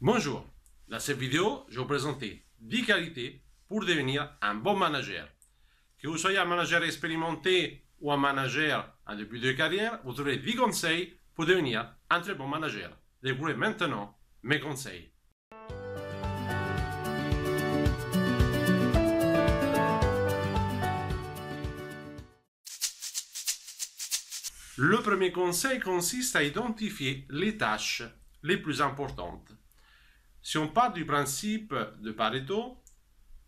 Bonjour, dans cette vidéo, je vais vous présenter 10 qualités pour devenir un bon manager. Que vous soyez un manager expérimenté ou un manager en début de carrière, vous trouverez 10 conseils pour devenir un très bon manager. Découvrez maintenant mes conseils. Le premier conseil consiste à identifier les tâches les plus importantes. Si on part du principe de Pareto,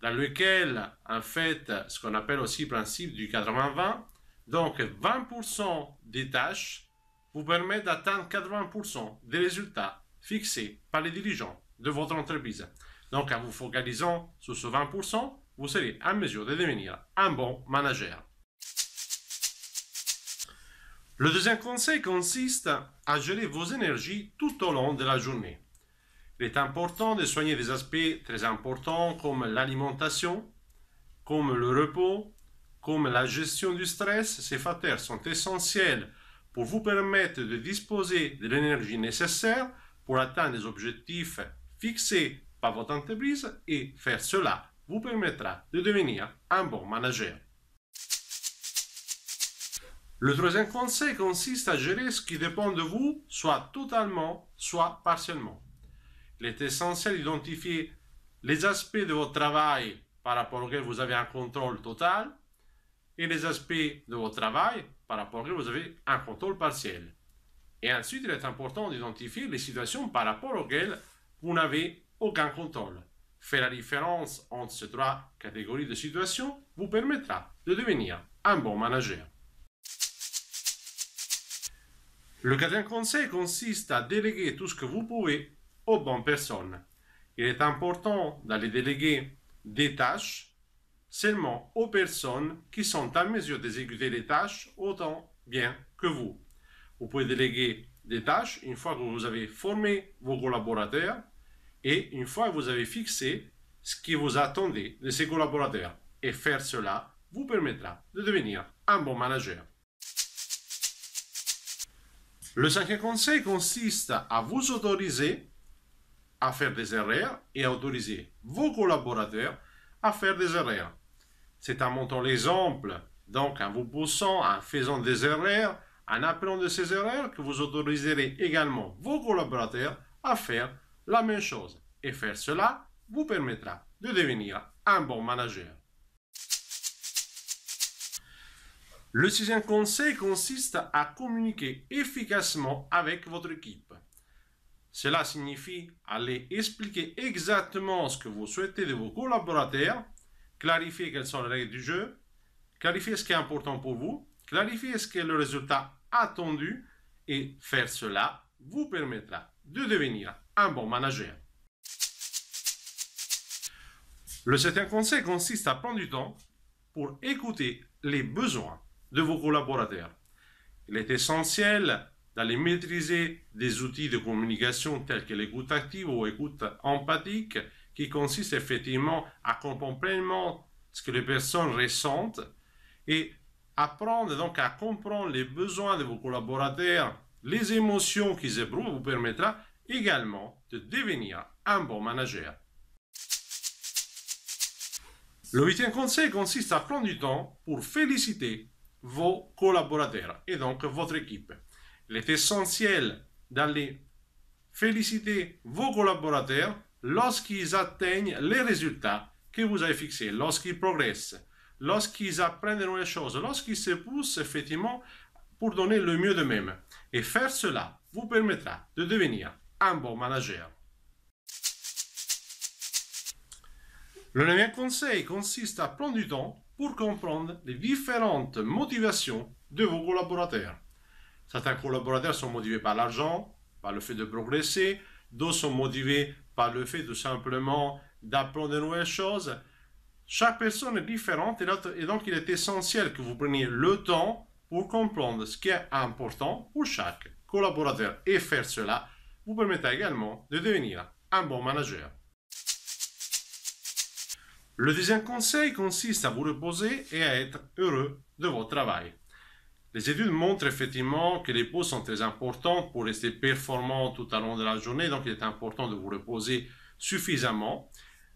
dans lequel, en fait, ce qu'on appelle aussi le principe du 80-20, donc 20% des tâches vous permettent d'atteindre 80% des résultats fixés par les dirigeants de votre entreprise. Donc, en vous focalisant sur ce 20%, vous serez en mesure de devenir un bon manager. Le deuxième conseil consiste à gérer vos énergies tout au long de la journée. Il est important de soigner des aspects très importants comme l'alimentation, comme le repos, comme la gestion du stress. Ces facteurs sont essentiels pour vous permettre de disposer de l'énergie nécessaire pour atteindre les objectifs fixés par votre entreprise, et faire cela vous permettra de devenir un bon manager. Le troisième conseil consiste à gérer ce qui dépend de vous, soit totalement, soit partiellement. Il est essentiel d'identifier les aspects de votre travail par rapport auxquels vous avez un contrôle total et les aspects de votre travail par rapport auxquels vous avez un contrôle partiel. Et ensuite, il est important d'identifier les situations par rapport auxquelles vous n'avez aucun contrôle. Faire la différence entre ces trois catégories de situations vous permettra de devenir un bon manager. Le quatrième conseil consiste à déléguer tout ce que vous pouvez aux bonnes personnes. Il est important d'aller déléguer des tâches seulement aux personnes qui sont en mesure d'exécuter les tâches autant bien que vous. Vous pouvez déléguer des tâches une fois que vous avez formé vos collaborateurs et une fois que vous avez fixé ce que vous attendez de ces collaborateurs. Et faire cela vous permettra de devenir un bon manager. Le cinquième conseil consiste à vous autoriser à faire des erreurs et à autoriser vos collaborateurs à faire des erreurs. C'est en montrant l'exemple, donc en vous poussant, en faisant des erreurs, en apprenant de ces erreurs, que vous autoriserez également vos collaborateurs à faire la même chose. Et faire cela vous permettra de devenir un bon manager. Le sixième conseil consiste à communiquer efficacement avec votre équipe. Cela signifie aller expliquer exactement ce que vous souhaitez de vos collaborateurs, clarifier quelles sont les règles du jeu, clarifier ce qui est important pour vous, clarifier ce qui est le résultat attendu, et faire cela vous permettra de devenir un bon manager. Le septième conseil consiste à prendre du temps pour écouter les besoins de vos collaborateurs. Il est essentiel d'aller maîtriser des outils de communication tels que l'écoute active ou l'écoute empathique, qui consiste effectivement à comprendre pleinement ce que les personnes ressentent et apprendre donc à comprendre les besoins de vos collaborateurs, les émotions qu'ils éprouvent, vous permettra également de devenir un bon manager. Le huitième conseil consiste à prendre du temps pour féliciter vos collaborateurs et donc votre équipe. Il est essentiel d'aller féliciter vos collaborateurs lorsqu'ils atteignent les résultats que vous avez fixés, lorsqu'ils progressent, lorsqu'ils apprennent de nouvelles choses, lorsqu'ils se poussent effectivement pour donner le mieux d'eux-mêmes. Et faire cela vous permettra de devenir un bon manager. Le neuvième conseil consiste à prendre du temps pour comprendre les différentes motivations de vos collaborateurs. Certains collaborateurs sont motivés par l'argent, par le fait de progresser, d'autres sont motivés par le fait tout simplement d'apprendre de nouvelles choses. Chaque personne est différente et donc il est essentiel que vous preniez le temps pour comprendre ce qui est important pour chaque collaborateur, et faire cela vous permettra également de devenir un bon manager. Le deuxième conseil consiste à vous reposer et à être heureux de votre travail. Les études montrent effectivement que les pauses sont très importantes pour rester performant tout au long de la journée, donc il est important de vous reposer suffisamment,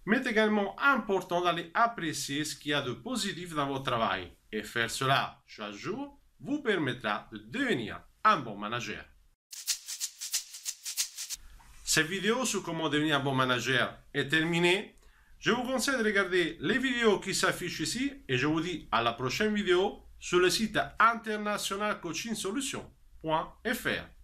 mais également important d'aller apprécier ce qu'il y a de positif dans votre travail. Et faire cela chaque jour vous permettra de devenir un bon manager. Cette vidéo sur comment devenir un bon manager est terminée. Je vous conseille de regarder les vidéos qui s'affichent ici et je vous dis à la prochaine vidéo sur le site internationalcoachingsolutions.fr.